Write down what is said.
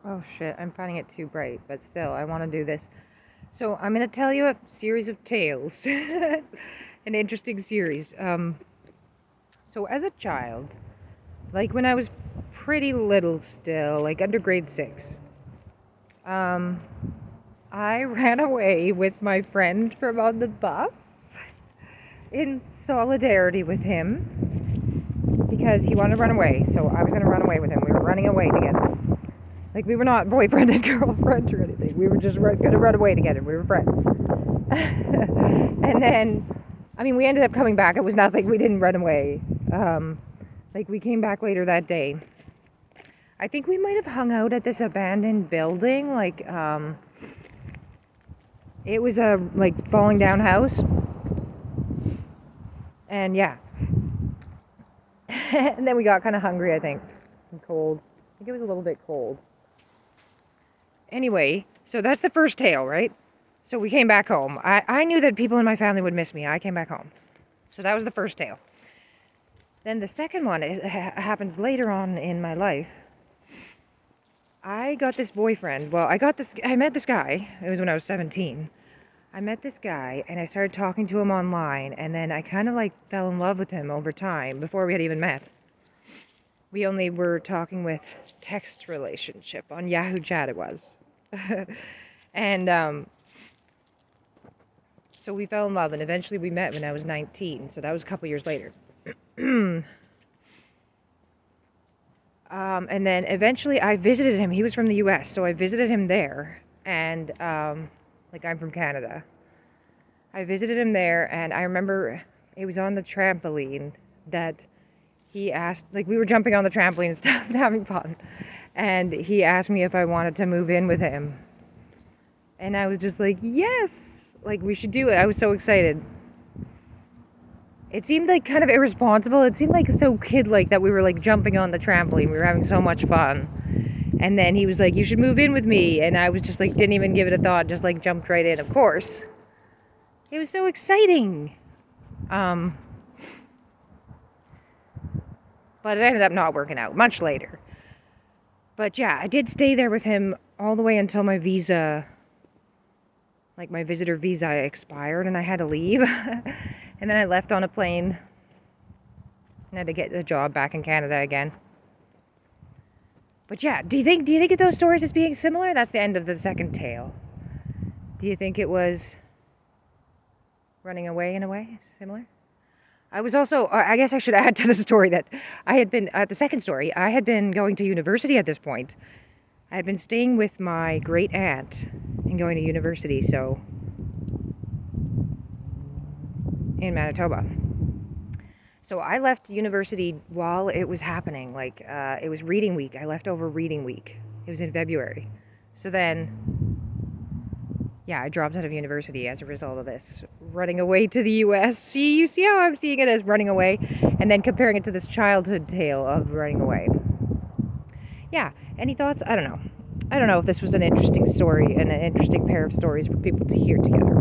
Oh shit, I'm finding it too bright, but still, I want to do this. So, I'm going to tell you a series of tales. An interesting series. So, as a child, like when I was pretty little still, like under grade 6, um, I ran away with my friend from on the bus in solidarity with him because he wanted to run away. So, I was going to run away with him. We were running away together. Like, we were not boyfriend and girlfriend or anything. We were just going to run away together. We were friends. And then, I mean, we ended up coming back. It was not like we didn't run away. Like, we came back later that day. I think we might have hung out at this abandoned building. Like, it was a, like, falling down house. And, yeah. And then we got kind of hungry, I think. And cold. I think it was a little bit cold. Anyway, so that's the first tale, right? So we came back home. I knew that people in my family would miss me. I came back home. So that was the first tale. Then the second one happens later on in my life. I got this boyfriend. Well, I met this guy. It was when I was 17. I met this guy and I started talking to him online, and then I kind of like fell in love with him over time before we had even met. We only were talking with text relationship on Yahoo Chat it was. And so we fell in love, and eventually we met when I was 19, so that was a couple years later. And then eventually I visited him. He was from the US, so I visited him there, and like, I'm from Canada. I visited him there, and I remember it was on the trampoline that he asked, like, we were jumping on the trampoline and stuff and having fun, and he asked me if I wanted to move in with him, and I was just like, yes, like, we should do it. I was so excited. It seemed like kind of irresponsible. It seemed like so kid-like that we were like jumping on the trampoline. We were having so much fun. And then he was like, you should move in with me. And I was just like, didn't even give it a thought, just like jumped right in, of course. It was so exciting. But it ended up not working out much later. But yeah, I did stay there with him all the way until my visa, like my visitor visa, expired and I had to leave. And then I left on a plane and had to get a job back in Canada again. But yeah, do you think of those stories as being similar? That's the end of the second tale. Do you think it was running away in a way similar? I was also, I guess I should add to the story that I had been, the second story, I had been going to university at this point. I had been staying with my great aunt and going to university, so, in Manitoba. So I left university while it was happening. Like, it was reading week. I left over reading week. It was in February. So then, yeah, I dropped out of university as a result of this. Running away to the US. You see how I'm seeing it as running away? And then comparing it to this childhood tale of running away. Yeah, any thoughts? I don't know. I don't know if this was an interesting story and an interesting pair of stories for people to hear together.